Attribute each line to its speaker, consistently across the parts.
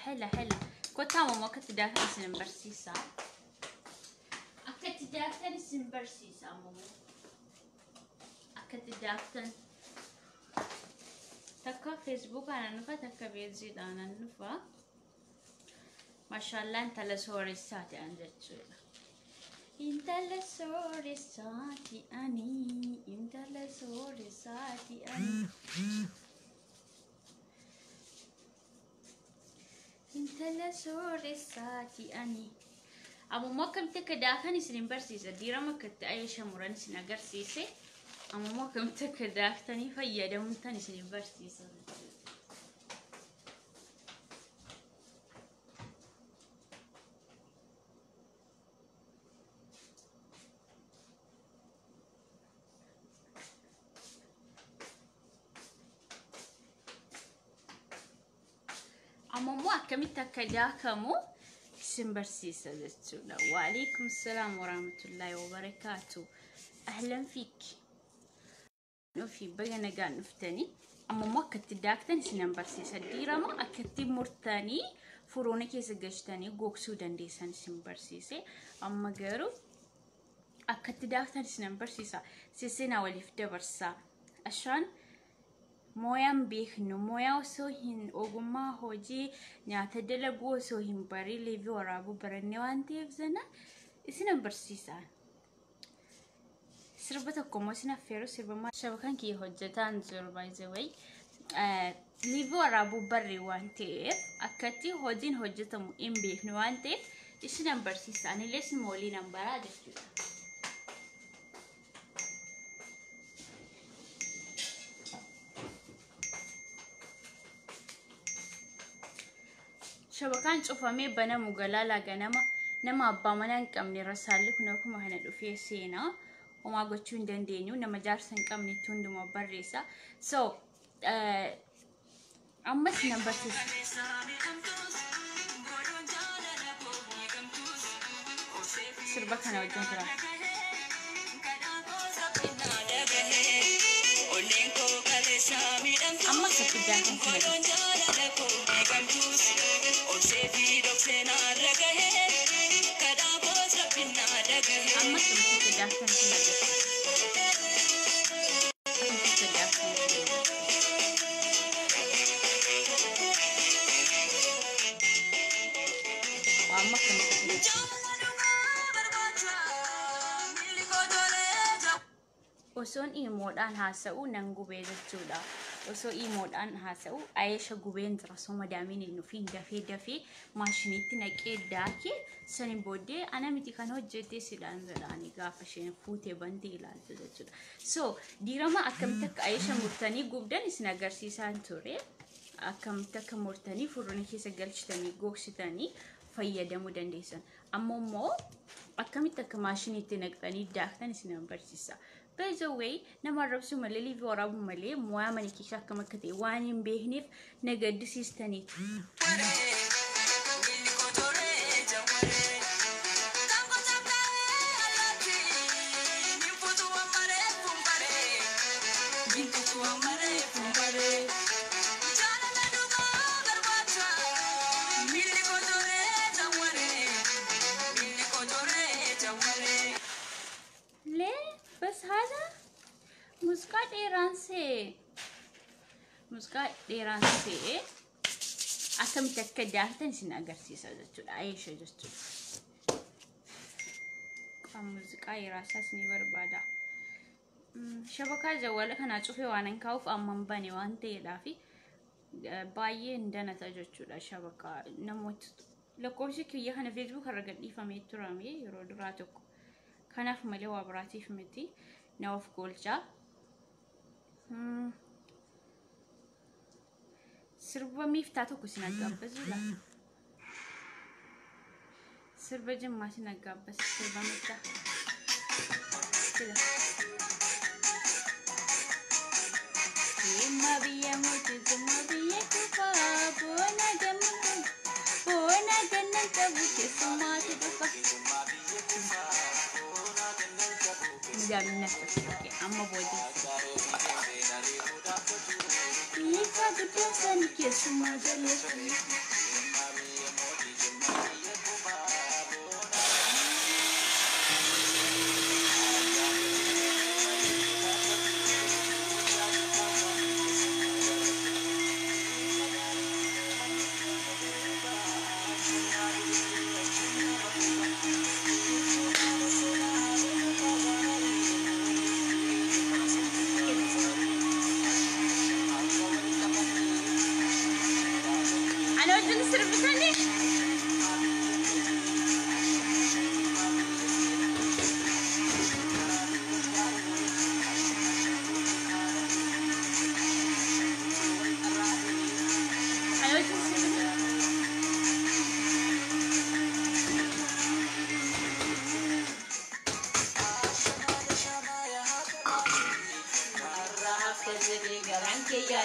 Speaker 1: هلا كوتا ماما كتدافع سنبرسيسا أكتدافع سنبرسيسا ماما أكتدافع تكا فيسبوك أنا نفا تكا بيزيد أنا نفا ما شاء الله أنت لسوري ساتي عندك أنت لسوري ساتي أني أنت لسوري ساتي أني أنت لسوري ساتي أني أبو ما كم تكدافني سنبرسيسة ديرا ما كنت أيش مراني سنقرسيسة أما ما كم تكدافتني فيا دم تاني سنبرسيسة أما ما كم تكداكمو سنبرسيسة زتولا. وعليكم السلام ورحمة الله وبركاته. أهلا فيك. نوفي بينا قال نفتني أما ما كتداكتني سنبرسيسة ديرا ما أكتب مرتاني فروني كيس جشتاني جوك سودان دي سن سنبرسيسة أما جرو أكتداكتني سنبرسيسة سيسنا ولي في دبرسا عشان مويام بيخنو مويا وسوهن أوجما هوجي نعتدل جو سوهن بري ليفي ورابو برني وانتي بزنا سنبرسيسة سربتكم وسنا فيرو سرب ما شبكان كي هوجتان زور باي ذا واي ليفي ورابو بري وانتي أكتي هوجين هوجتهم إم بيخنو وانتي سنبرسيسة أنا ليش مولي نمبرا دكتور شبكان شوفامي بنا مقللا جنما نما أبامنا كمني رسالة كنا كم هندو في سينا وما قلتون دندينيو نما جارسن كمني توندو ما بريسا أما سنبرسيس سربكنا وجن كرا أما سكتجاكم كنا أما سكتجاكم كنا وأما وسون إيمودان هاسو نانجو بيجتودا وسو إيمودان هاسو عايشة جوبين دراسو مدامين إنه فين دفي ماشينيتي نكيد داكي سني بودي أنا متى كانوا جدي سيدان زراني قافشين فوتي بندي لازم so ديرما أكمتك عايشة مرتني جوبدان إسناجر سيسان توري أكمتك مرتني فروني كيسة قلشتني جوكشتني فيدا مدنديسن أما مو أكمتك ماشينيتي نكتني داكتني سنبرسيسا by the way نمرب سو مللي في ورابو مللي موامني كيشا كما كتي وانين بيهنف نقد سيستاني بس هذا مسكات إيران سي أكم تكداهتن سنأجرسي سادتو عايشة جستو مسكات إيران ساسني بربادا شبكة جوالك أنا أشوفه وأنا نكاوف أمم بني وأنتي دافي باي عندنا تجتو لا شبكة نموت لكوشي كي يخنا فيسبوك هرجعني فميت ترامي يرود راتك كان في ملي وابراتي في متي نوف كولجا سربا ميفتاتو كسنا قبز ولا سربا جمع سنا قبز سربا ميفتا كده يما بيا موت ما بيا كفا بونا جمع بونا جنن كبوش سما تدفع مجامل نفسك أما بودي يكاد تنسى كيس ما جلس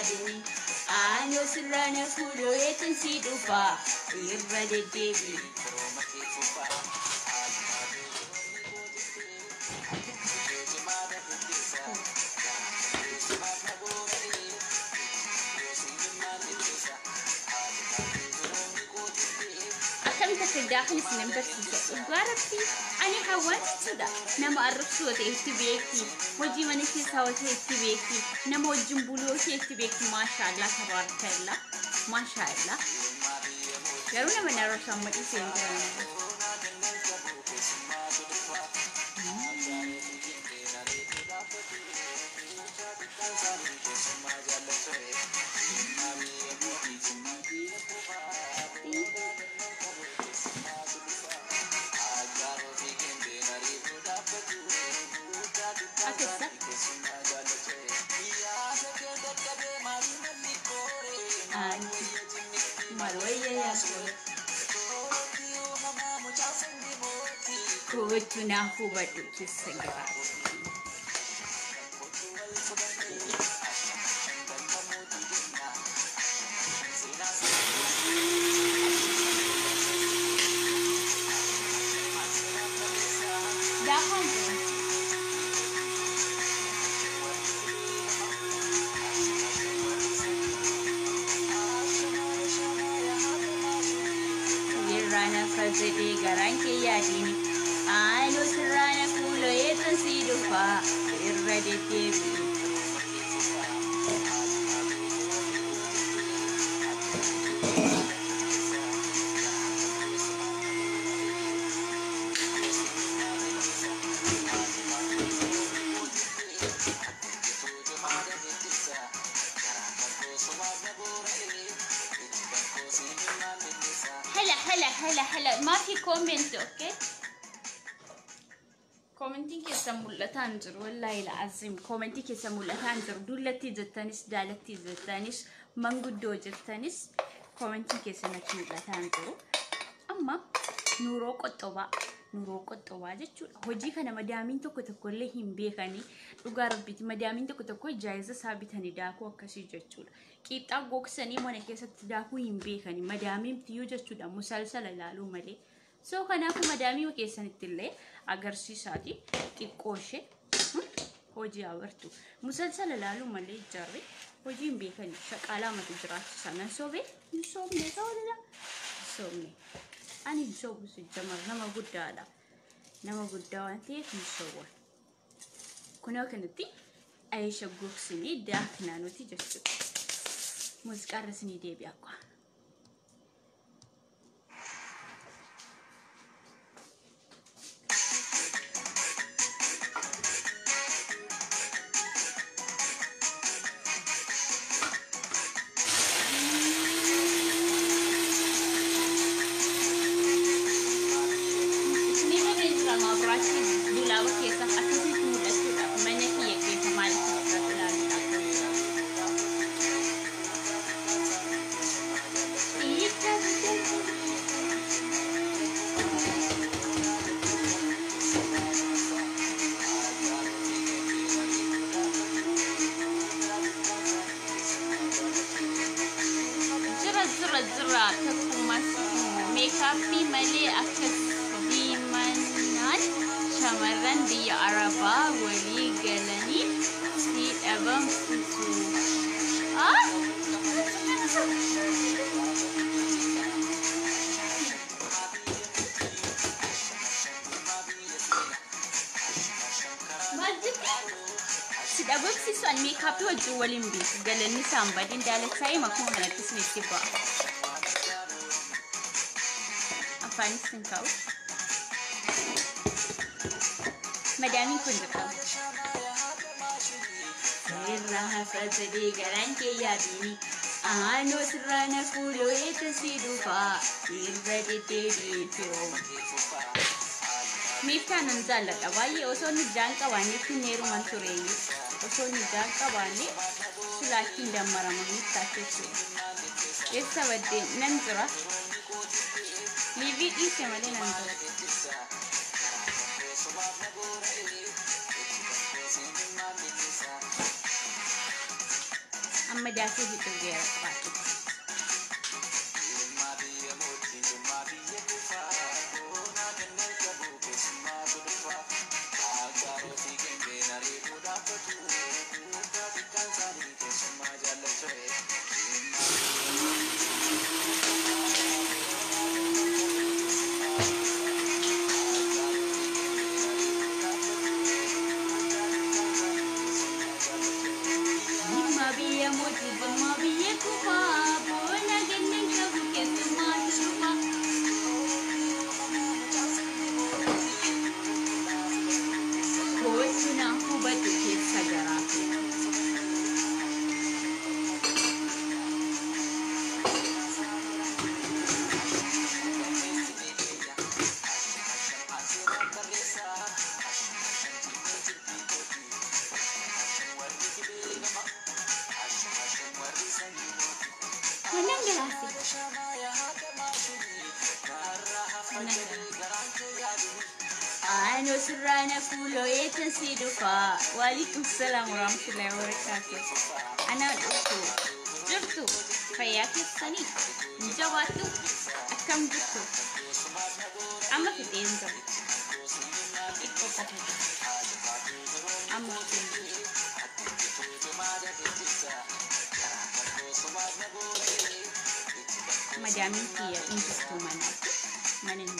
Speaker 1: yaadini aanoo sirraana fuudhoo eetin si dhufaa irra deddeebi. داخل سنم بس وقاربتي أنا حاولت كذا نما أعرف صوتي اتبعتي وجي من كيساوتي اتبعتي نما وجنبولوتي اتبعتي ما شاء الله تبارك الله ما شاء الله يرونا من نعرف شو ما يصير Kutuna hubatu kisagara. Yerana fazede garanke yadini. Aanoo sirraana fuudhoo eetin si dhufaa irra deddeebi. هلا ما في كومنت اوكي كومنتي كيسمولا تانجر والله العظيم كومنتي كيسمولا تانجر دولتي جتانيس دالتي جتانيس منغدو جتانيس كومنتي كيسمولا تانجر اما نورو قطوبا جچو هوجي كان مدامين توكو تكولي هم بيكاني دوغا ربيتي مدامين توكو تكو جايزه ثابتاني داكو اكاسي جچو كيتا غوكسني مone keessatti daakuu hin beekani madaamiin tiyuu jechuudha musalsala laaluu malee soo kanaaf madaamii keessanitti illee agarsiisaati xiqqooshee hojii awartu musalsala laaluu malee jarri hojii hin beekani shaqaalaa mata jiraachisaa nan soobee hin soobne ta'udha soobne ani hin soobu sijjamar nama guddaadha nama guddaa waan ta'eef hin soowwan kunoo kanatti Aisha gogsini daaknaa nuti jechuudha Música resini debi aqua. Ini mana selama operasi dulu kita akan mudah sudah banyak yang kita malas. Zura takumas makeup mali akas dimanan shamaran di Araba wali galani si abang susu Sudah bersih soal makeup tu jual limbi. Galan ni sambat dan dalam saya makan mana tu sedikit bah. Apa ni sengkau? Madami pun dekat. Serah fazadi garan ke yadini. Aanoo sirraana fuudhoo eetin si dhufaa irra deddeebiitu. Miiftaan nan jaalladha baay'ee osoo inni jaan qabaanneetti neeruman tureeyyu. Osoo inni jaan qabaanne sulaakkiin dammarama miiftaa jechuudha. Eessa baddeen nan jira. Liivii dhiise malee nan jira. أما داسي بتوجيه رفاقي أنا سرانا كله يتنسيدفا وعليكم السلام ورحمة الله وبركاته أنا الأخو جرتو فياكي الصني جواتو أكم جرتو أما في تنزل أما في مدامي فيها إنجستو منين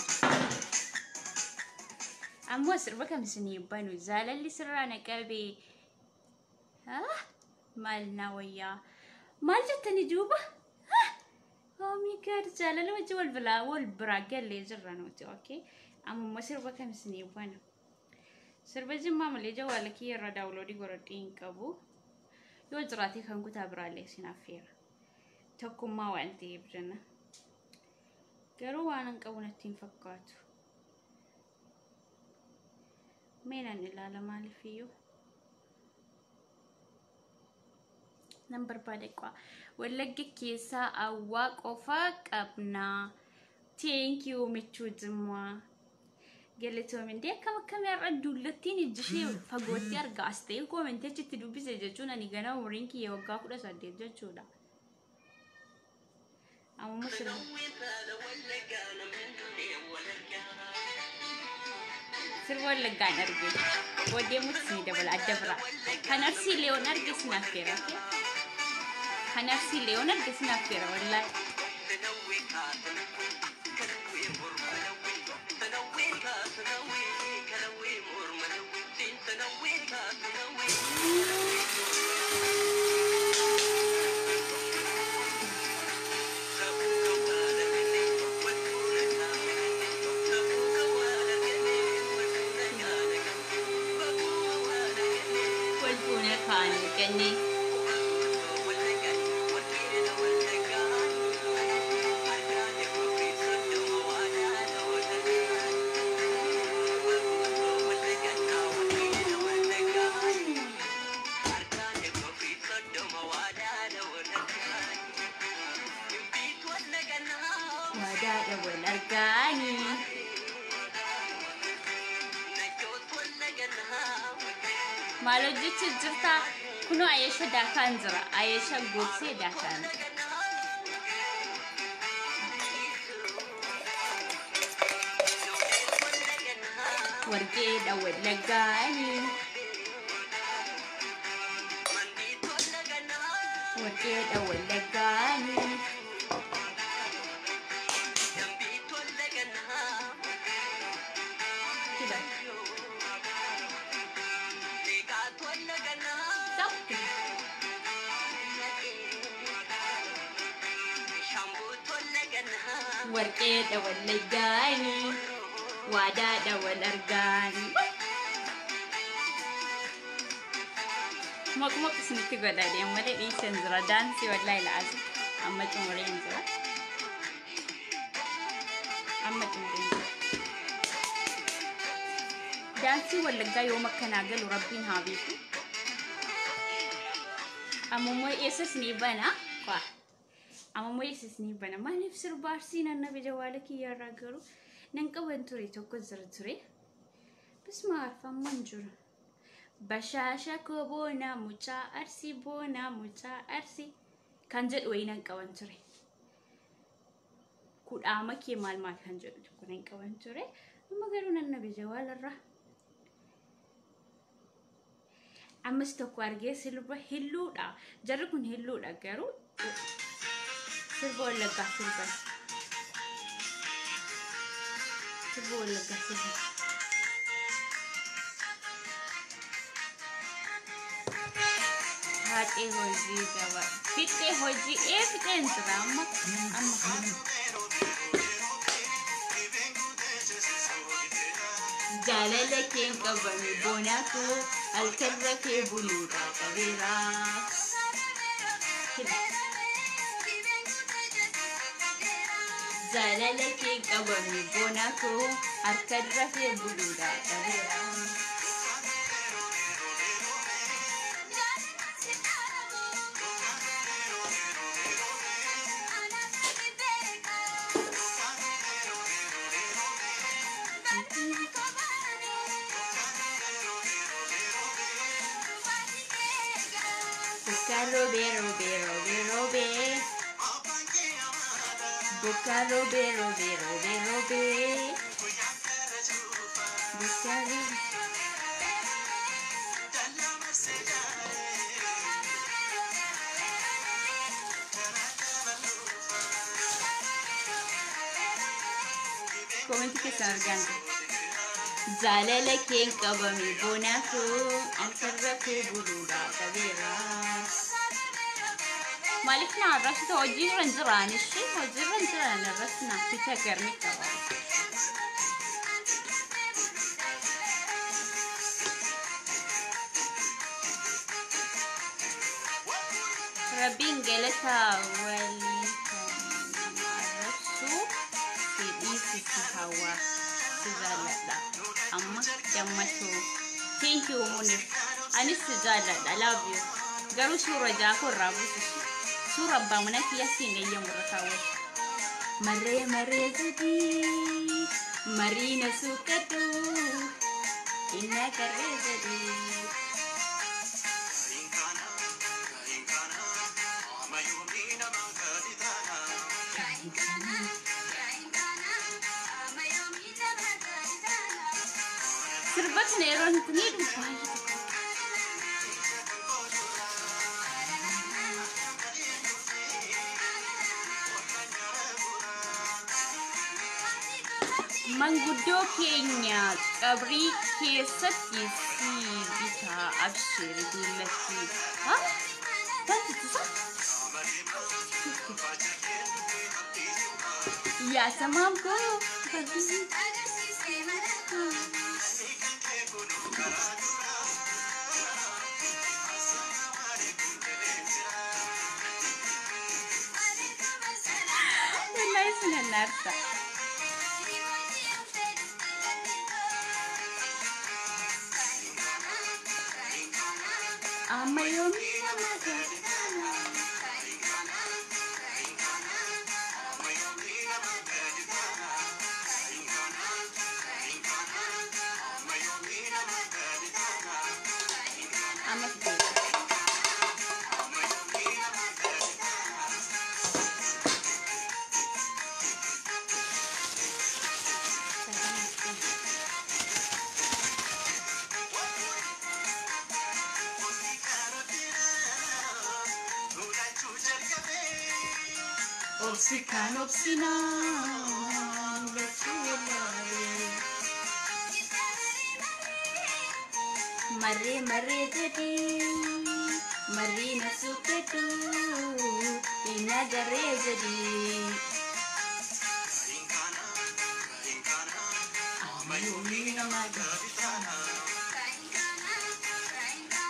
Speaker 1: أمو سربك مسني بانو زال اللي سرانا قلبي ها مالنا ويا مال جتني جوبة ها مي كار زال اللي وجه والبلا والبراقة اللي جرانو اوكي أمو سربك مسني بانو سربة جمع ملي جوالك يرى داولودي قردين كابو يوجراتي خانكو تابرالي سنافير تكم ما وانتي بجنة قالوا وانا نكونتين فكاتو مين الإلالة مالي فيو نمبر بادكوا ولقى كيسا أواق وفاق أبنا thank you متشو زموا قلتوا من دي كم يردوا لتين الجشي فقوتي أرقى أستيقوا من تيجي تدوبي زيجاتونا نيقانا ورينكي يوقاكو دا سادي جاتونا أما مسلم سرور لقان أرجع ودي متسني دبل الدبرة هنرسي ليونار جسنا فيرا هنرسي ليونار جسنا فيرا والله كني وداع والأركاني مالو جيت جرتا كنو عايشة داكان زرا عايشة قوسي داكان ورقيد أول لقاني ورقيد أول لقاني كده ورقيد أول لقاني وعداد أول أرقاني مك سنتي قد علي أما لي سنزرا دانسي والله العظيم أما تمرين زرا أما تمرين دانسي ولا جاي يومك كان عقل وربين هابيكو أما مو يسسني بنا قا أما مو يسسني بنا ما نفسر بارسين النبي جوالك يا راجلو ننقبل تري توكل زر تري بس ما أعرف منجر bashasha ko bona mucha arsi bona mucha arsi kan jedhu waynan qaban ture kudhaama kee maal maal kan jedhu kunan qaban ture amma garuu nan nabi jawaalarra ammas tokko argee silba hilluudha jarri kun hilluudha garuu silba wallaggaa silba wallaggaa silba haati hojii gaba fitte hojii fitten drama amma jaalala keen qabame bonaatu alkarra kee buluudha qabeera jaalala keen qabame bonaatu alkarra kee buluudha qabeera robe robe robe robe boca robe robe robe robe boca robe commenti che sta argando jaalala keen qabame bonaatu alkarra kee buluudha qabeera مالكنا الرسل وجين رنجران الشيء وجين رنجران الرسنا في تكرني كمان ربين قالتها ولي الرسو في إيسي هوا سجالة أما جمعتو thank you منير أنا سجالة I love you قالوا سورة جاكو الرابوس سورة بامنا فيها سيني يوم ركاوي مري مري زدي مرينا سكتو إنا كري زدي سربت نيرون تنيد مفاجئ manguddoo keenya qabrii keessatti si bitaa abshir dullatti ha tantisa ya tamam ko nice and narta Amayon Obsikan obsinan betul mari mari jadi mari nasuke tu ina gare jadi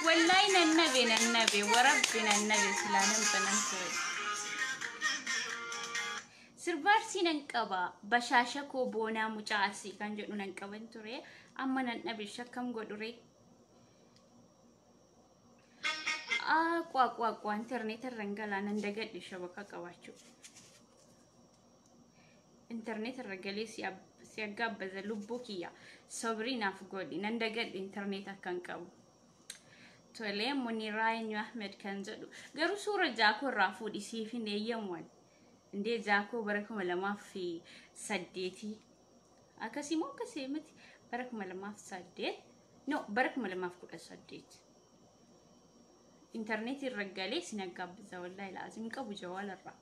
Speaker 1: wallahi nannabi warabbina nannabi silanan banantu sirbarsi nan qaba bashasha ko bona mucaasi kan jedhu nan qaban ture amma nan nabi shakkam godhure kwa internet rangala nan daga shabaka qabachu internet ragale si agabbaza lubbukiya sabrina fgodi nan daga internet kan qabu Tole Muniraayin Ahmed kan jedhu garuu suura jaakoo irraa fuudhisii fi neeyyamuun indee jaakoo bara 2008 akkasii moo akkasii miti bara 2008 no bara 2018 internetii irra galee sinaggaabbiza wallahi laazim qabu jawaalarraa.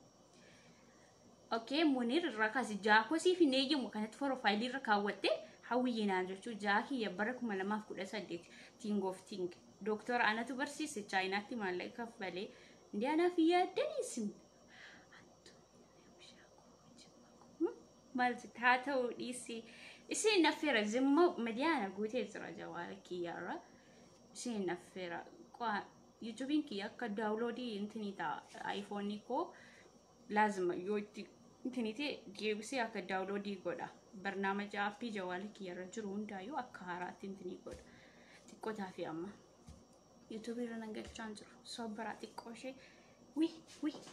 Speaker 1: Okay, Munir irraa kaasi jaakoo sii fi neeyyamu kanatti profaayilii irra kaawwattee hawwiyyinaan jechuu jaakii ya bara 2018 Ting of Ting. Doktor Anatu barsiise Chaayinaatti maallaqa kaffalee indee anaaf yaaddaniisin. Maal haa ta'uu dhiisii isiin affeera zimmoo madiyaana guutee jira jawaala kiyyaarra isiin affeera qaa YouTubein kiyya akka daawuloodii intini ta'a iPhone koo laazima yoo itti intinite deebisee akka daawuloodii godha barnaamija aappii jawaala kiyyaarra jiru hundaayyuu akka haaraatti intini godha xiqqootaa fi amma YouTube irra nangachaan jiru sobbaraa xiqqoo ishee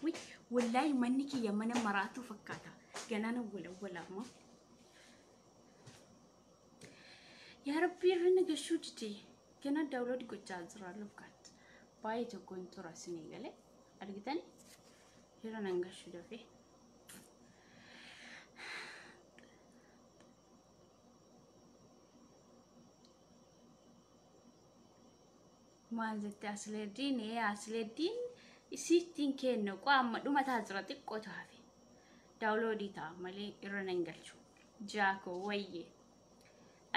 Speaker 1: wi wallahi manni kiyya mana maraatu fakkaata ganana walawwalaama yaa rabbi irra nagashuu dide gana daawuloodii gochaa jira lubkaat baay'ee tokkoon tura sinii galee argitan irra nangashuu dafee Manzette asledin isittin kenno qaama dhuma taasira xiqqoo taafe daawuloodii ta'a malee irra nangalchu jaako wayye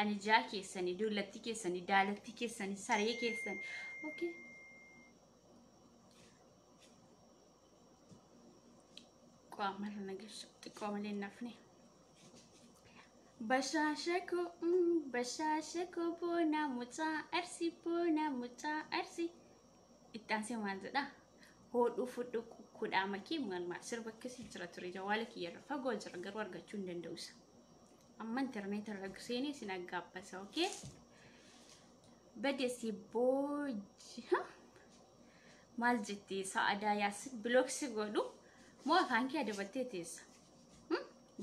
Speaker 1: ani jaa keessani dullatti keessani daalatti keessani saree keessani okay qaama irra nangalchu xiqqoo malee nafne bashashako bona muta arsi ittanse manzada hodhu fudhu kudha maki malma sirba kasi jira ture jawala kiyara fago jira garu argachu ndendausa amma internet ragseni sinagabbasa okay badesi boji maljitti saada yasin blog sigodu mo afanki adabatetes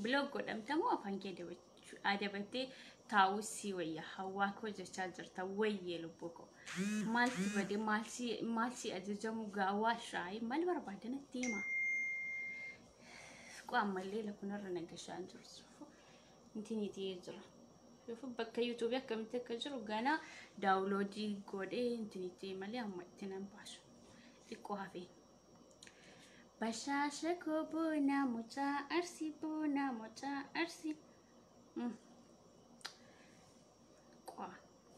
Speaker 1: blog godam tamo afanki adabatte taawusi wayya hawa ko jecha jirta wayye luboko malti bade malsi ajajamu gawa shay mal barbadana tema ko amalle la kunarra nagashan tursu intini tiyejra shofu bakka YouTube akamte kajru gana downloadi gode intini temale amatinan bashu iko hafi bashasha ko bona muta arsi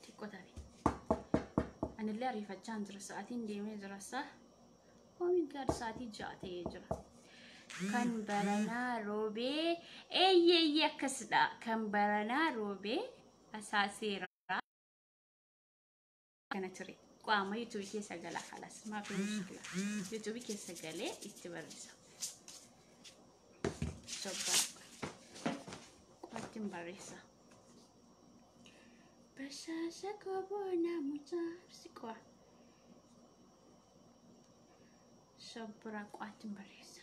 Speaker 1: تكوتاري أنا اللي أعرف أجان ساعتين ديمي دراسة ومن قال ساعتي جاتي يجرا كان برنا روبي أي كسدا كان برنا روبي أساسي را كانت تري قام يوتيوب كيس أجلا خلاص ما في مشكلة يوتيوب كيس أجلا استبرزه شباب قاتم بريسة Bashashako bona muta sikwa Shabra kwatin barisa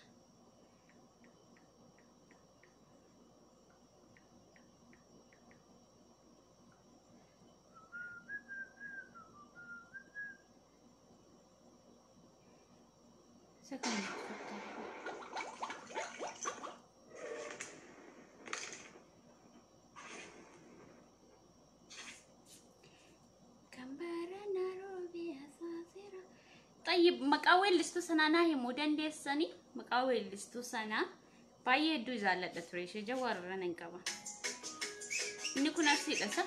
Speaker 1: Second طيب مقاول لستو سنة ناهي مودن دي السني مقاول لستو سنة بايه دو زالة دتريشي جوار رنن كبا إني كنا سيدة سا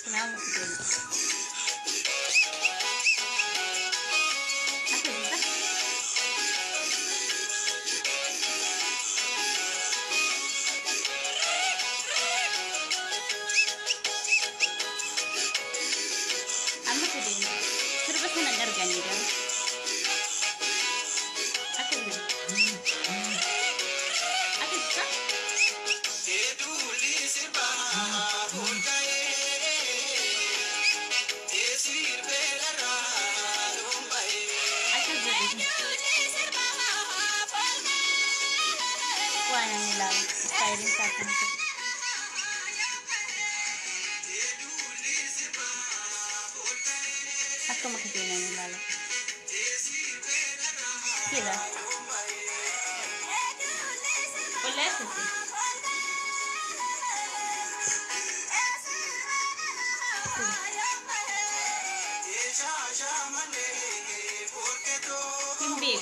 Speaker 1: سلام عليكم Wah, yang ilaalaa styling كما كتينا إلالة كذا ولا يخسي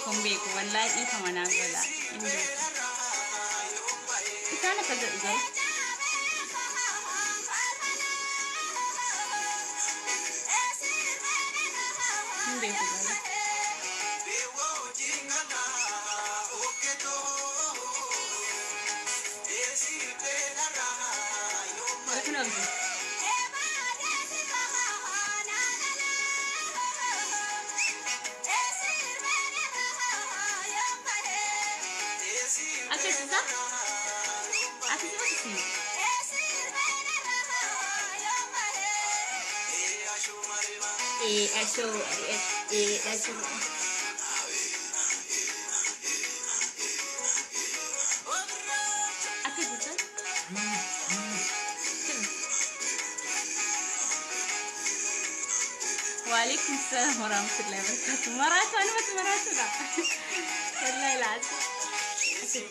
Speaker 1: كم بيكو والله إيه كمان أقوله إن بيكو إيه أنا كذا إذا إن بيكو والله لكن أقول أكيد أشو وعليكم السلام ورحمة الله وبركاته مرات وأنا مرات لا والله العظيم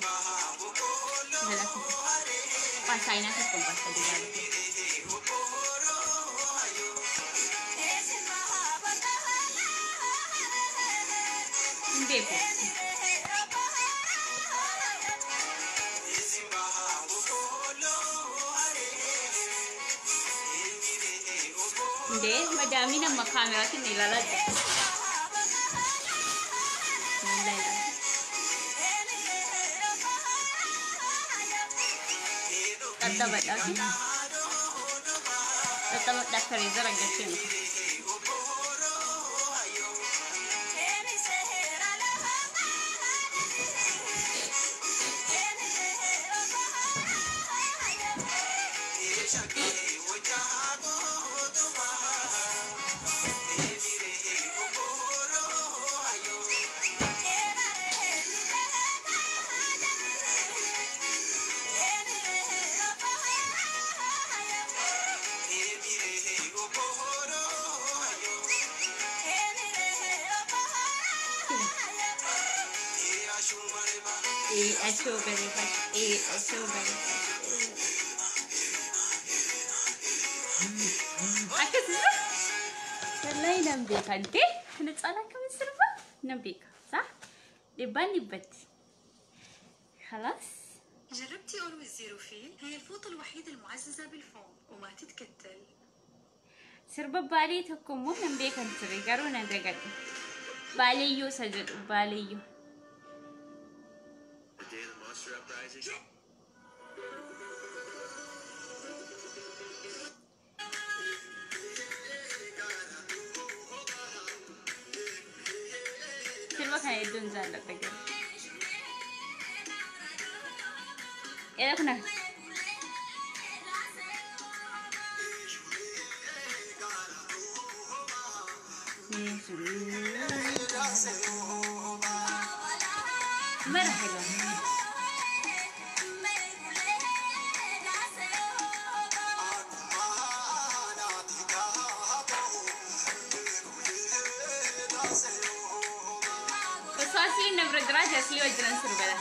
Speaker 1: هلا pasainya ke kompas tadi lagi. Beko. Deh, madami nama kamera sini ilaalaa. Tetap ada freezer aja sih. Acho very much. أكيد والله نبيك أنت نتسألك من سرفة نبيك صح؟ لباني بدي خلاص.
Speaker 2: جربتي أورو الزيروفيل؟ هي الفوطة الوحيدة المعززة بالفوم وما تتكتل.
Speaker 1: سربة بالي تكون مو نبيك أنت رجعونا دقيقة باليو سجل باليو. سيربا كان يدون زالة تقول إيه كنا مرحبا Asli nabrak gerak asli wajaran serbala.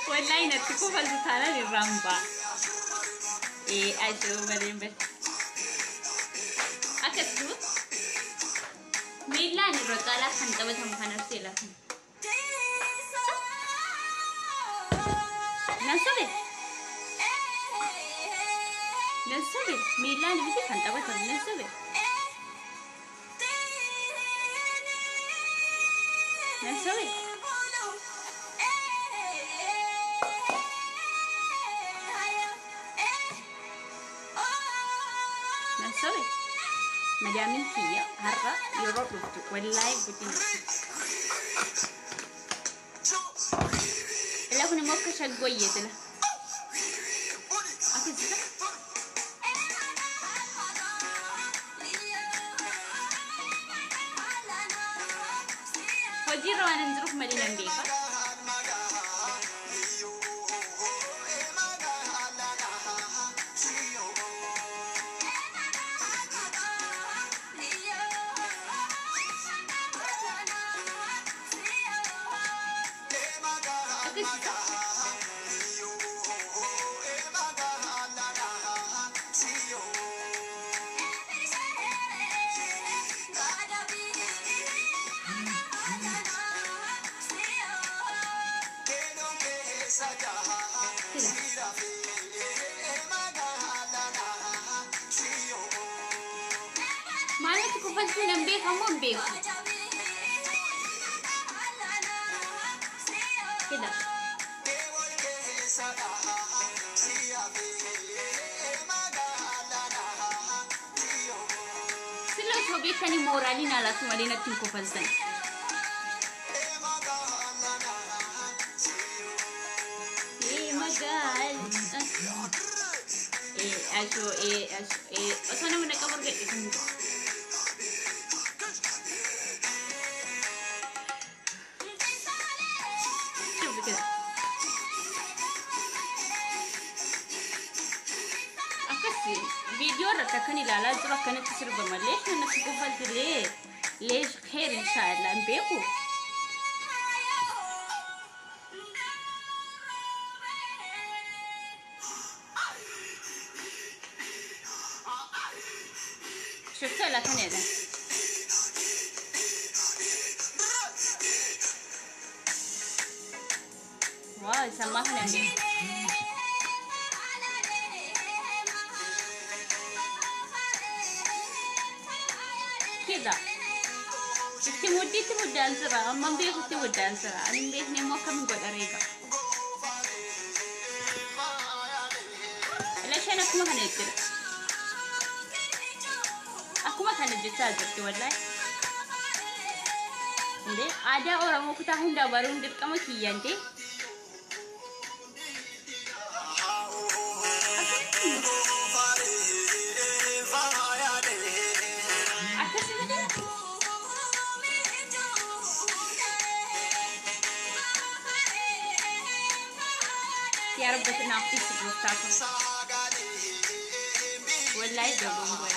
Speaker 1: Wallahi nanti ku fal sana di ramba. Ayo berembet. Akat tu. Mila ni rotala hantar betul makanan sila. نسبة ميلان بيجي كان تبغى تقول نسبة مدامين فيا هرّا يروح والله بتين لا كنا موقع شقوية تلا أكيد وجيرو أنا نزرو Isumaaf malee nan beeka. Mana tu pasti nampak kamu ambil. Kita. Sila coba kani moralin ala tu malina tinku pasti. Magal. Aso. Sana mo nakabar ka ito. فيديو رككن ilaalaa jiru akkanatti sirba malee kanatti qofaltilee leesh khair inshallah beeku شفتوا لا كان هذا واو سمعنا منه كذا تمودي دانسرا أما بيخو تمود دانسرا أنا بيخني مو كم قد أريبا ليش أنا أكو ما هنجر أكو ما هنجر تاجرتي والله إنده Aadaan Oromoo kutaa hundaa baruun dirqama kiyyaante يا رب تنافسي بوقتكم والله يجبون وين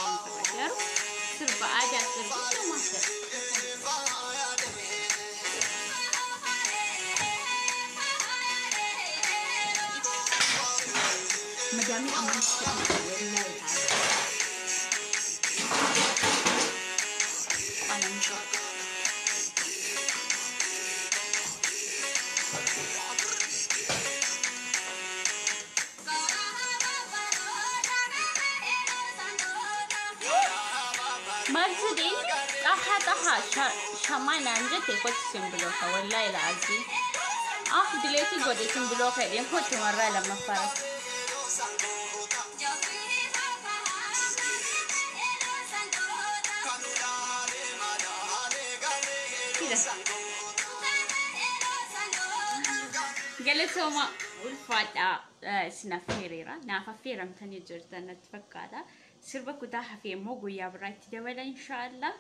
Speaker 1: يا رب سرب عادة سرب ما سرب مدامي أمان والله أنا مشوق مرزدين طحا شمان أنجت يكوت سيمبلوكا والله العظيم دليتي قد سيمبلوكا دين كنت مرة لما فرق كده قالت هما والفاتحة سنافيريرا نافافيرا متاني جرتا نتفكادا سربا كتاها في موجو يا برايت دولا إن شاء الله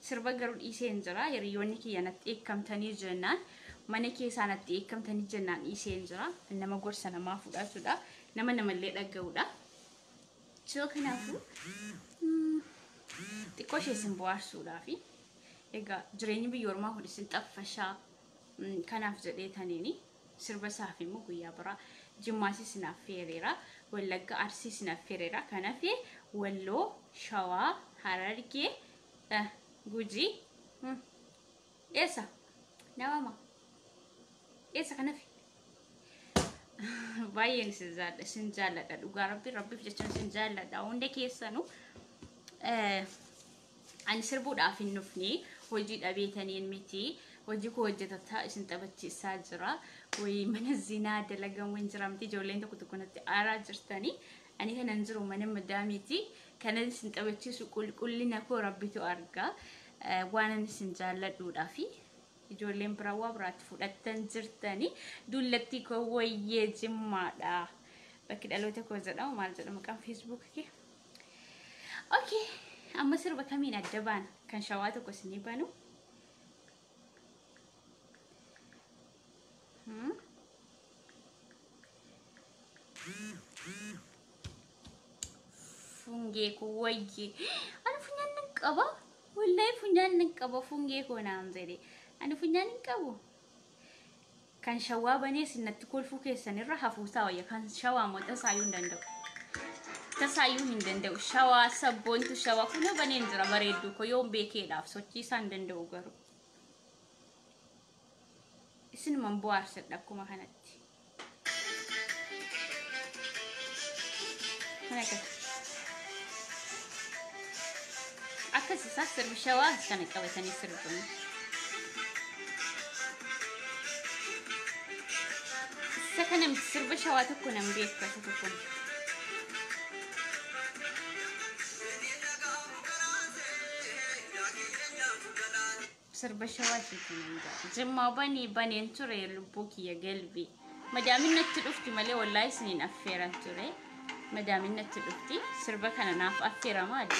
Speaker 1: سربا قرون إيسينجرا يريوني كي ينتيك كم تاني جنان منكي سانتيك كم تاني جنان إيسينجرا إنما قر سنة ما فودا سودا نما اللي لقودا شو كنافو تكوش اسم بوار سودا في إيجا جريني بيورما هو لسنت أفشا كناف جدي تانيني سربا سافي موجو يا برا جماسي سنافيريرا ولا أرسي سنافيريرا كنافي ولو شوا هراركي جوجي إيسا نوما إيسا كنافي باين سنجالة دوغا ربي في جتون سنجالة داون كيسانو أنا سربو دافي النفني وجد أبيتني المتي وجيكو وجدتها اسم تبتي ساجرة ومن الزنا دلقا وين جرامتي جولين تكون أراجرتني أنا كان ننزل ومن مدامتي كان اسم تبتي سكول كلنا كو ربيتو أرجع وانا نسنجال دودافي جولين بروا برات فلتن جرتني دولتي كويه جمالا بكده لو تكو زدا وما زدا مكان فيسبوك كي أوكي أما سربا كمين الدبان كان شواتو كسني بانو Funge ko wayye. Ani funyan nqaba. Wallahi funyan nqaba funge ko naamzede. Ani funyan nqabu. Kan shawaa banee sinatti kolfuu keessanirra hafuusaa wayya kan shawaa moo tasaayuu hin danda'u. Tasaayuu hin danda'u. Shawaa sabboontu shawaa kuna baneen jira bareedduu ko yoon beekeedhaaf sochiisaa hin danda'u garuu. Isin man bohaarsadha akkuma kanatti. Kana akka akkasiisaa sirbi shawaa kana qabatanii sirbamu. Sekarang serba shawat aku nak break kat satu pun. Serba shawat itu nanda. Jemma bani enture lubuki ya gelbi. Madamin nak terufti male wallahi sinin affair enture. Madamin nak terufti serba kana naf affair ma ada.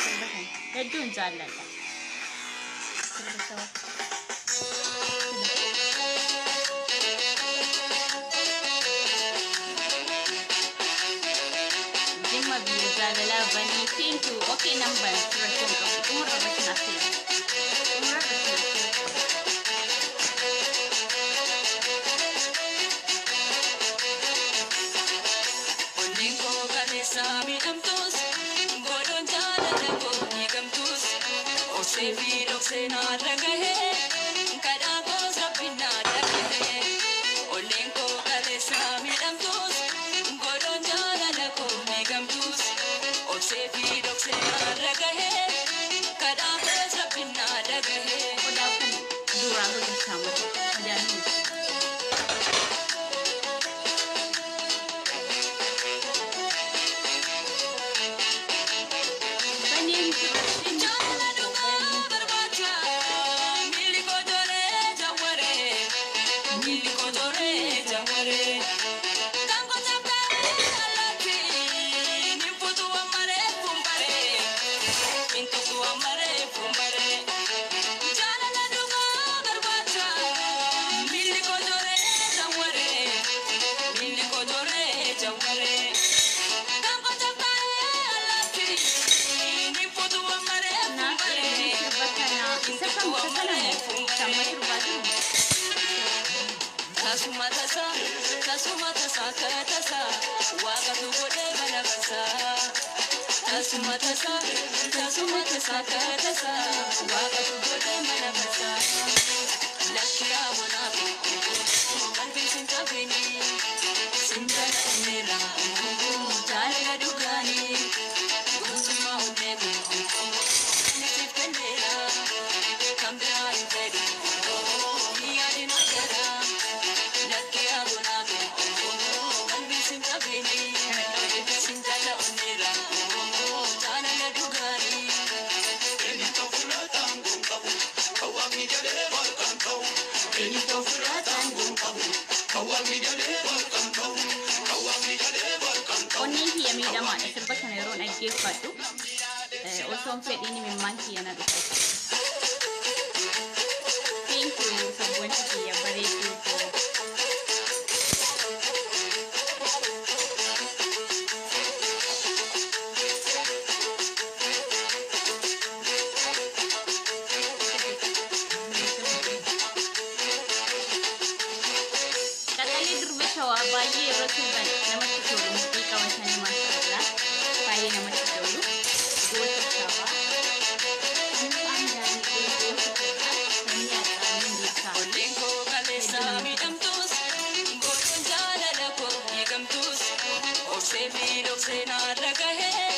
Speaker 1: Serba kan. Hedun jalan lah. Serba shawat. Bani thank you. Okay, number. Umur berapa nasi? Umur berapa nasi? Olingo kali sami amtus, bodon jalan aku nikamtus. Osevi doksena ragahe, kadang sapina ragahe. Olingo kali sami amtus, bodon jalan aku nikamtus. Sefi dokse ragahe kada pesa pinna ragahe udah kan dua bulan sama dan banin jalan duka berbaca miliko dore jaware kanggo sabdare alati nimputu amare Pintu tua mare fumbare Jana duga garbacha Mili ko jore jaware Kamko chapare alati Nimpu tua mare fumbare Pintu tua mare fumbare Kasuma tasa katasa Waka tu bode balabasa Kasuma tasa katasa Waka tu bode balabasa Lakia monabi Kalbi sinta bini Sinta nera Jala dugani Gusuma unebu Nisip kendera Kambira inferi Niyadi nagara Lakia monabi Kalbi sinta bini Sinta nera Jala dugani Enito furatan gungkabu Kawami jale balkantau Enito furatan gungkabu Kawami jale balkantau Kawami jale balkantau Onni hiya miidhama sirba kana yeroon dhaggeeffadhu osoon fedhiin mimmaan kiyya na dhufe. Thank you sabboonti kiyya bareedduu koo. Baay'ee yeroo tuuban namatti tolu mudhii qabatanii maashaallah baay'ee namatti tolu goota shawaa Olingo kaleessa miidhamtus godhuun jaalala koo eegamtus obsee fi dhokseenaa dhagahee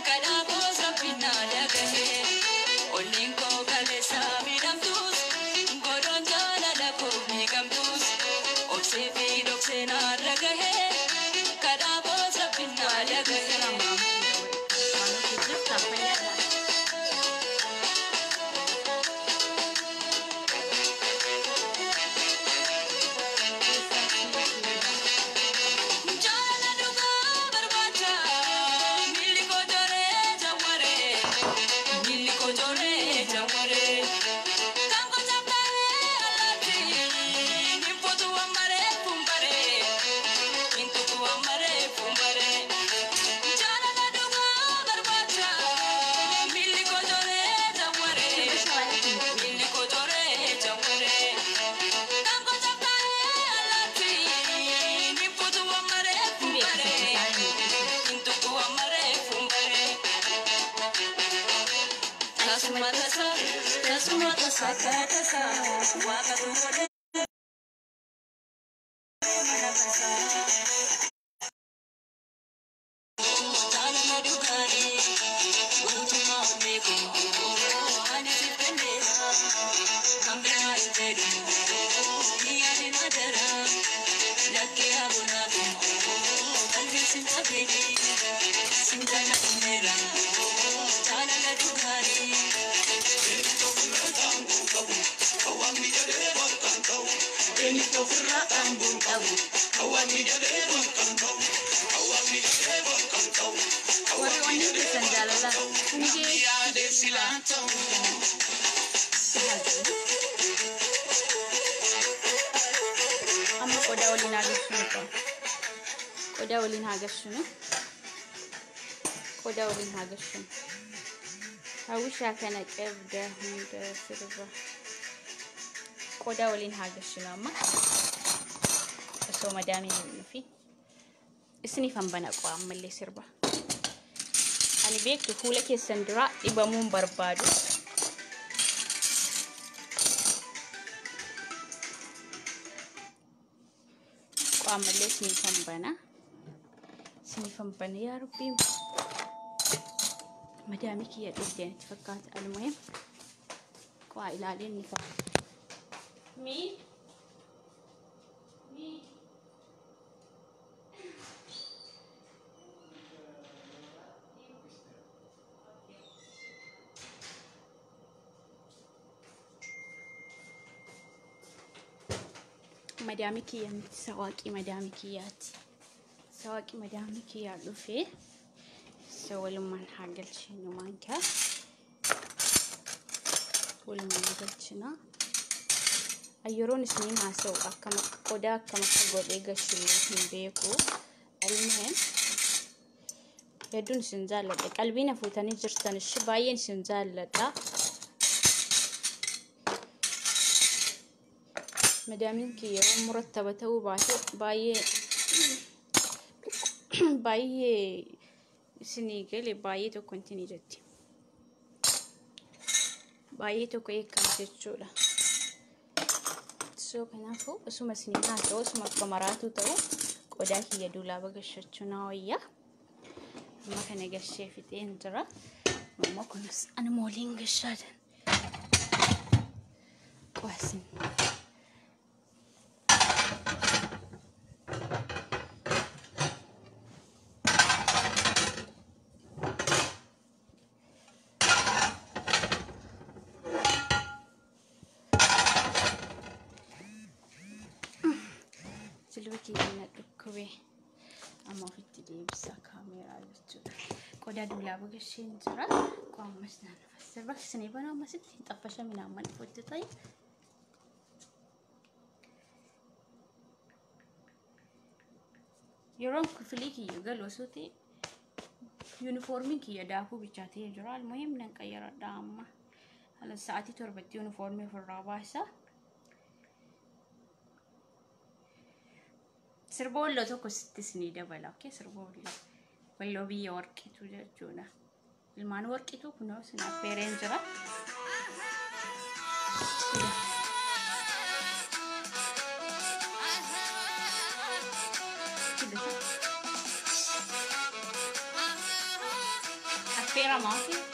Speaker 1: kadhaa koos rabbinaa dhagahee Olingo kaleessa miidhamtus godhuun jaalala koo eegamtus obsee fi dhokseenaa dhagahee kadhaa koos rabbinaa dhagahee Jaware Koda waliin hagashuun hawwishaa kana qabda hunda sirba koda waliin hagashuun amma osoo madaamii fi isiniif hambana qaa ammallee sirba ani beektu fuula keessan dura dhibamuun barbaadu qaa ammallee isiniif hambana yaa rabbii مدامي كي يدين تفكرت المهم قائل عليه النفاق مين مدامي كي سواقي مدامي كياتي سواقي مدامي كي يعلو فيه ولما نحاجل شنو مانكا ولما نقولشنا أيرون سنين هاسو أكما قدا كما تقول إيجا شلون بيكو المهم يدون سنزال لدا قلبينا فوتاني جرتان الشباين سنزال لدا مدامين كي يوم مرتبة وباتو باي سنيجي بايتو كنتيني جتي بايتو كي كانتشولا سو كنافو اسمه سنيهاتو اسمه كاميراتو تو قدا هي دولا بغشچنا ويا ما كان غشي في تنترا ما كنس انا مولين غشادن كويسين سلوكي أنا ركوبي أما في التدريب كاميرا بتشوف قدا دولا بقشين ترى قام مسنا نفس بس سنيبنا ما ستين طفشة من عمان فوت طيب يوم كفليكي يقال وسوتي يونيفورمي كي يدافو بيجاتي جرا المهم نكير دام على ساعتي تربت يونيفورمي في الرابعة سربولو توكو 6 سنين دبل اوكي سربولو ولو بي وركي توجونا المان وركي تو كنو سنا بيرنجرا أخيرا ما في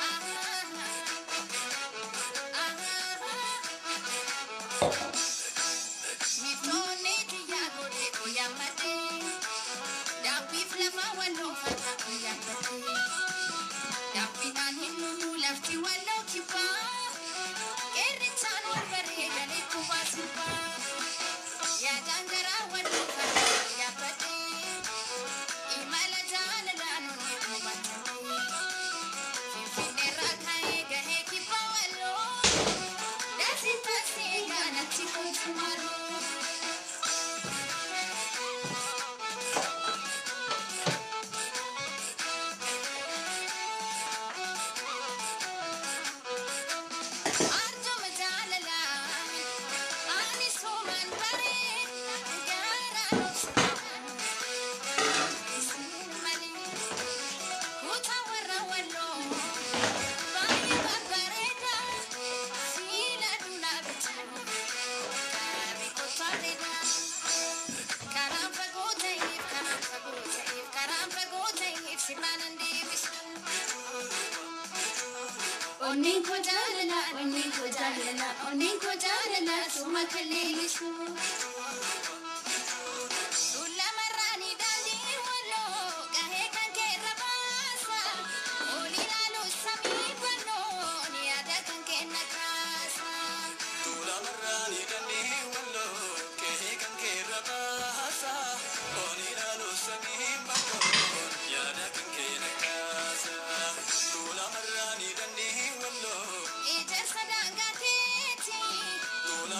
Speaker 1: onneen koo jaalala onneen koo jaalala onneen koo jaalala suma kalleessu.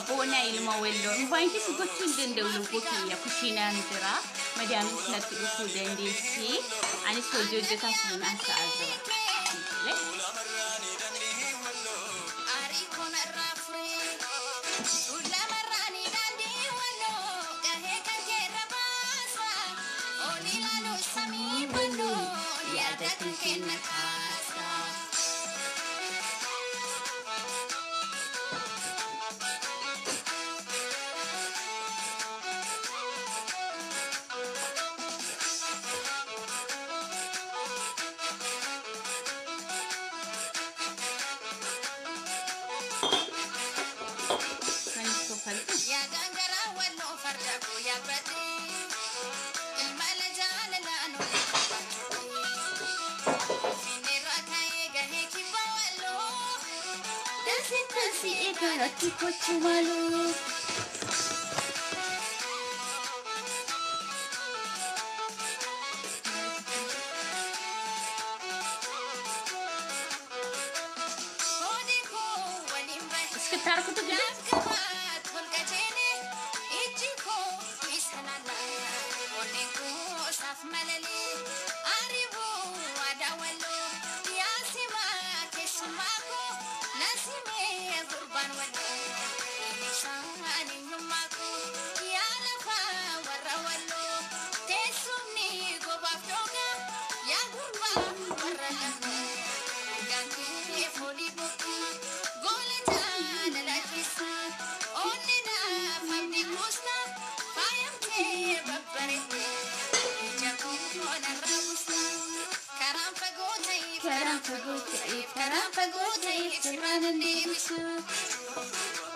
Speaker 1: Bona ilma wello banki si gochun dendawlu goki ya kushina njira madam snatti uku dendesi ani so jojjeta sun asa azra ari kona rafre sulla marrani dandi wallo gahe kanke rabasa oni lalo sami wallo yada kanke nakasa. Ya gangara wallo farda ko ya bade ilmala jalala anu fine rakaye gahe ki bawalo dasi ekara ki ko chumalo iska tarku to gana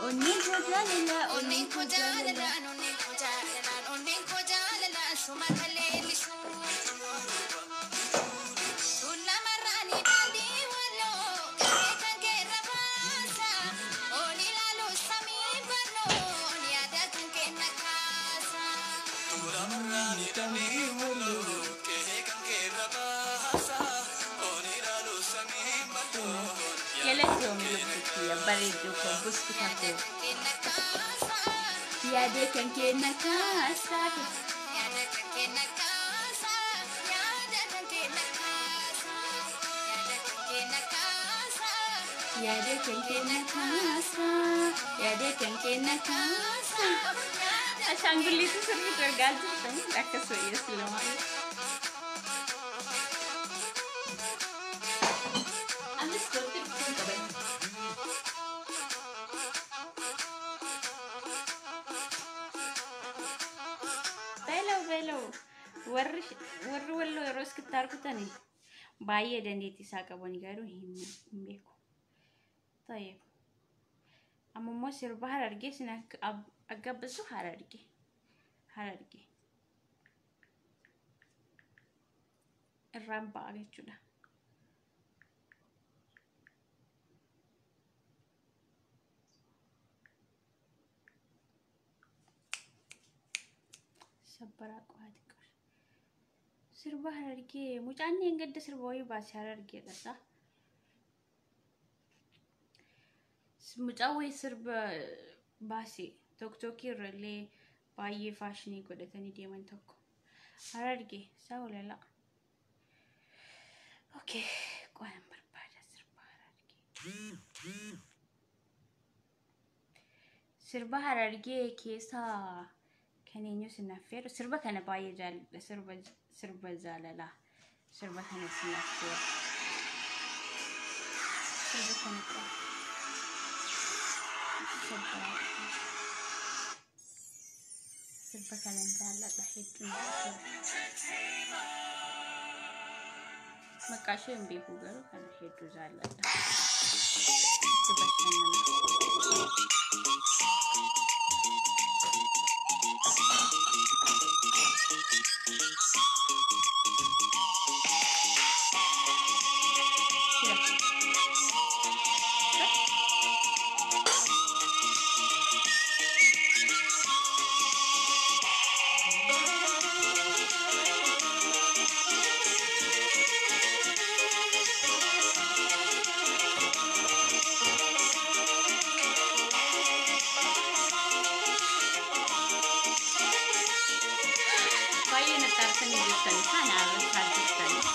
Speaker 1: onneen koo jaalala onneen koo jaalala onneen koo jaalala onneen koo jaalala suma kalleessu. Sulla marrani dandi wallo gahe kanke rabasa oni lalo sami ballo yada kanke nakasa. Sulla marrani dandi wallo gahe kanke rabasa oni lalo sami ballo. Yeleti omlukuti ya baridu kwa buskutako. Yade kanke nakasa. Yade kanke nakasa. Yade kanke nakasa. Yade kanke nakasa. Yade kanke nakasa. Ashangguli itu sering tergantung kan? Aku soya selama. Alis kotor pun kabin. Hello. Warri wallo eros kitar kutani. Baye dandeti saka boni garu himbeku. طيب أما مصير بحر أرجع سنك أجبسه هرجع الرام باقي كده سبراك وهذيك سير بحر أرجع مش عني إنقد سير بوي بس هرجع ده مجاوي سرب باسي توكي رلي باي فاشني كده تاني ديمان توكو هرارجي ساولا لا اوكي قوام بربادة سربا هرارجي كيسا كان ينوس النفير سربا كان باي جال سربا زالا لا سربا كان النفير سربا كان سربا كان زالا بحيث Makashin beeku garuu kana hedduu jaalladha. Itti bashannana.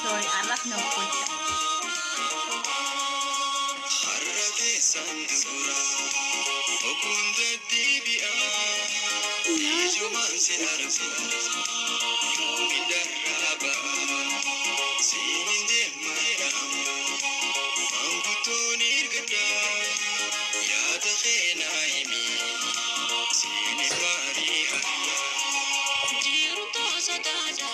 Speaker 1: Sorry, araf no kulta. Harate sandura, okunde tibia, ijuman se arfu, midaraba, sininde mayam, angutuni irgada, yada khena imi, sinibari haya, jiruto sadada.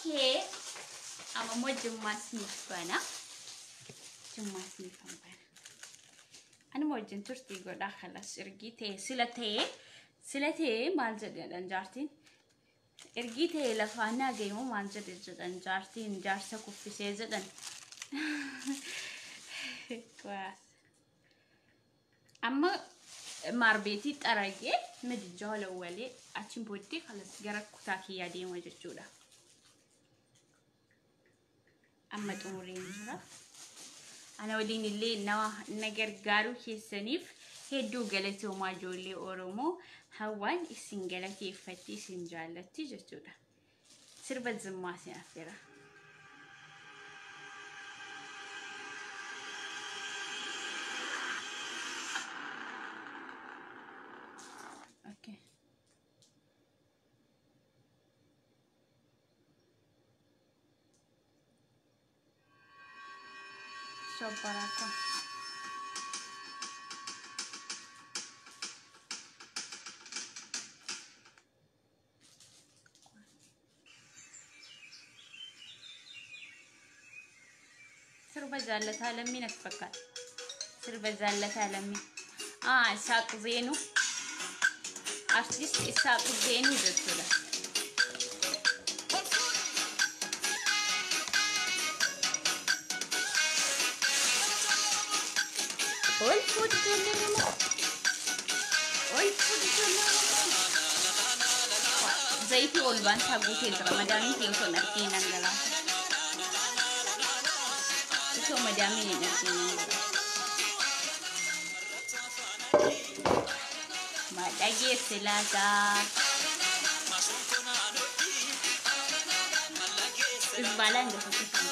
Speaker 1: Okay, I'm a more masnif bana. Cummaasni kan bana. Ani wajjin turtii godhaa kalas ergii ta'e sila ta'e maal jedhan jaartiin ergii ta'e lafaan nagayu maal jedhan jaartiin jaarsa kuffisee jedhan. Amma maarbeetii xaragee midijaa walawwalee achiin booddee kalas gara kutaa kiyyaa deema jechuudha. Amma xumureen jira. Ana waliin illee na gargaaru keessaniif hedduu galatoomaa ijoollee Oromoo hawaan isin galateeffatti isin jaallatti jechuudha. Sirba zimmaa isin affeera. Okay. Sobaraka. Sirba jaalataa lammii natti fakkaata. Sirba jaalataa lammii. Isaaq Zeenuu. Artist Isaaq Zeenuu jechuudha. Oi, food ijoollee. Zayitii ol baan guutee jira. Madaamiin ta'e osoo hin arginu dhangalaasa. Osoo madaamiin hin arginu dhangalaasa. Madhageesse laataa. Isbaalaan gosa kutaa.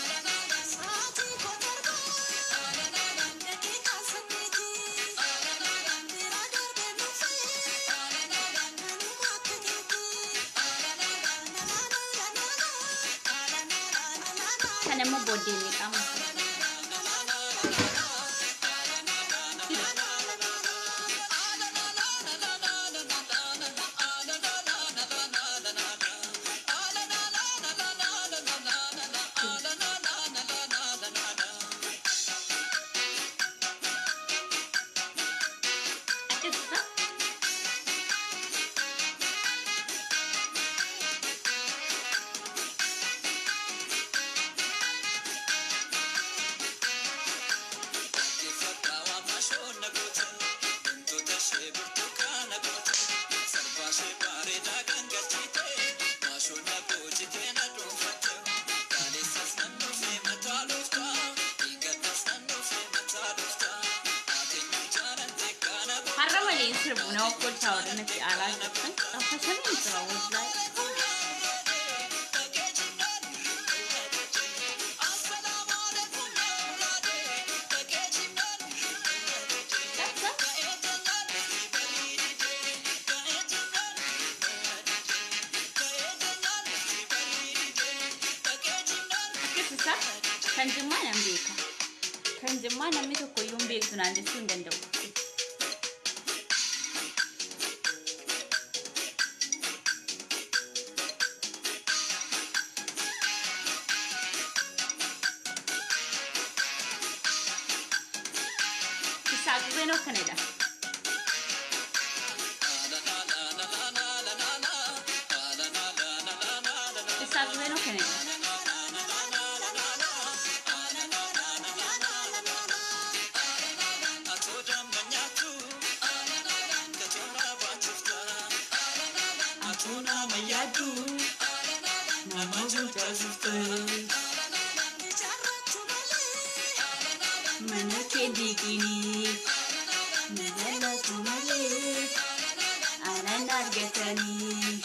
Speaker 1: Nama body ni kamu. No, good tower and it's alaa jechuun afashamee jira wallahi. Kan jimmaa nan beeka. Kan jimmaa namni tokko iyyuu hin beektu naan jechuu hin danda'u. Bueno, Canada. Está bueno, Canada. Atuna mayadu, namazu tazuste. Mana kedigini. Nagala tumale, anandar getani.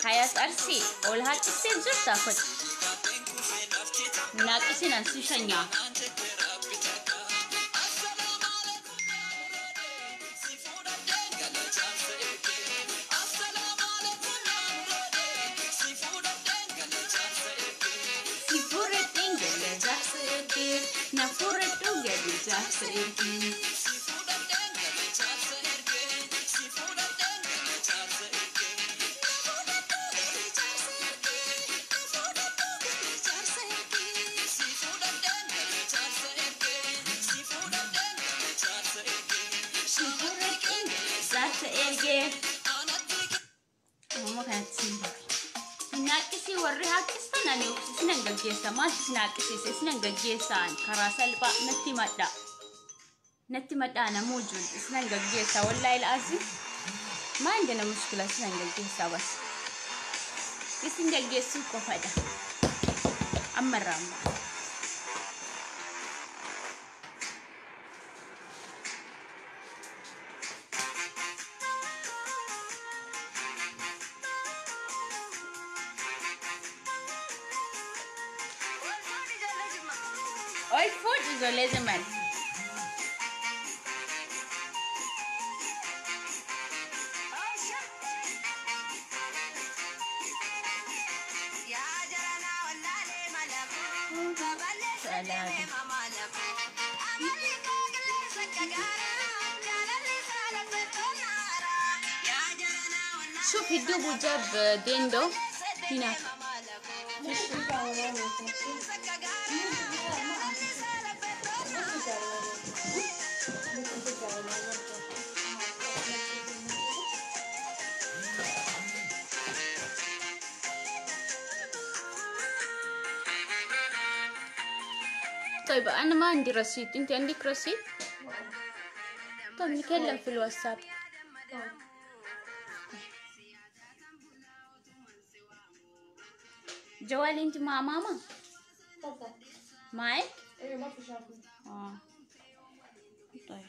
Speaker 1: حياة أرسي أولها كسين زرتا فت ناقصين أنسي شنيا ناقصي وريها كستان أنا وسنن جلجيسا ما ناقصي سنن جلجيسا كراسل با نتي مدا أنا موجود سنن جلجيسا والله العظيم ما عندنا مشكلة سنن جلجيسا بس سنن جلجيسا كفدا أما الرامبا All food is always a man. شوف الدوب جاب ديندو هناك. طيب أنا ما عندي رصيد، أنت عندك رصيد؟ طيب نتكلم في الواتساب. جوالي أنت مع ماما؟ معك؟
Speaker 3: ايه ما في شاحن.
Speaker 1: طيب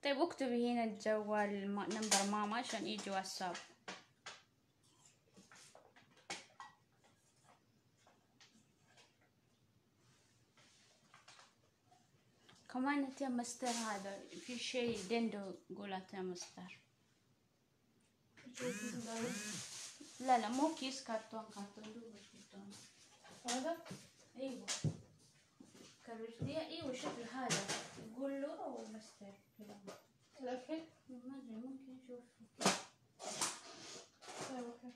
Speaker 1: طيب اكتبي هنا الجوال نمبر ماما عشان يجي واتساب. كمان انت يا مستر هذا في شيء دندو قولت يا مستر. لا لا مو كيس كرتون دوبل كرتون
Speaker 3: هذا؟
Speaker 1: ايوه كرتون ايوه شكل هذا يقول له او مستر
Speaker 3: الأكل؟
Speaker 1: ما ادري ممكن نشوف.
Speaker 3: طيب اوكي.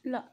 Speaker 1: لا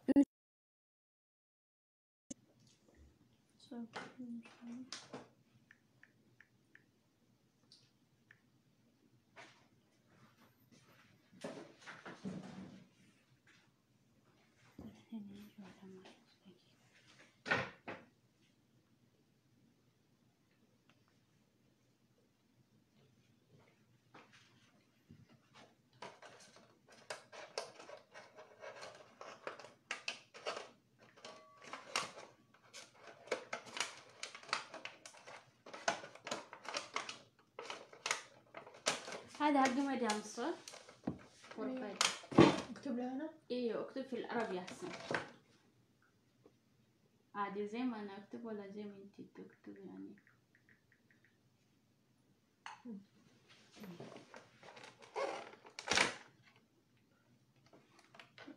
Speaker 1: هذا حق مدام صح؟ غرفة.
Speaker 3: اكتب لها انا؟
Speaker 1: ايوه اكتب في العربي احسن. عادي زي ما انا اكتب ولا زي ما انتي تكتبي يعني؟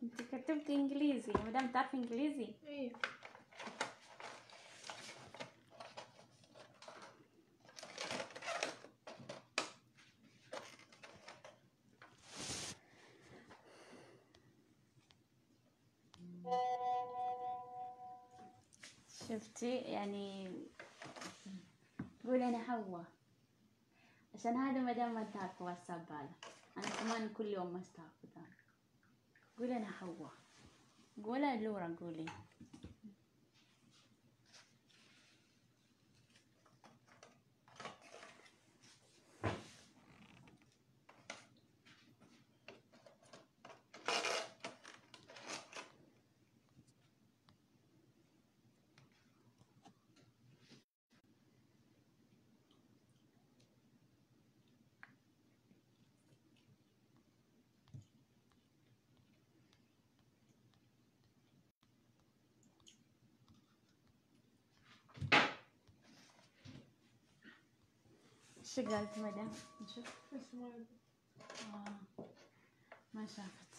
Speaker 1: انتي كتبت انجليزي مدام تعرف انجليزي؟
Speaker 3: ايه.
Speaker 1: شفتي يعني قولي انا حوا عشان هذا مدام ما تعرف واتساب هذا انا كمان كل يوم ما استعرف. قولي انا حوا قولي لورا قولي ايش قالت مدام؟ نشوف.
Speaker 3: بس ما أدري.
Speaker 1: ما شافت.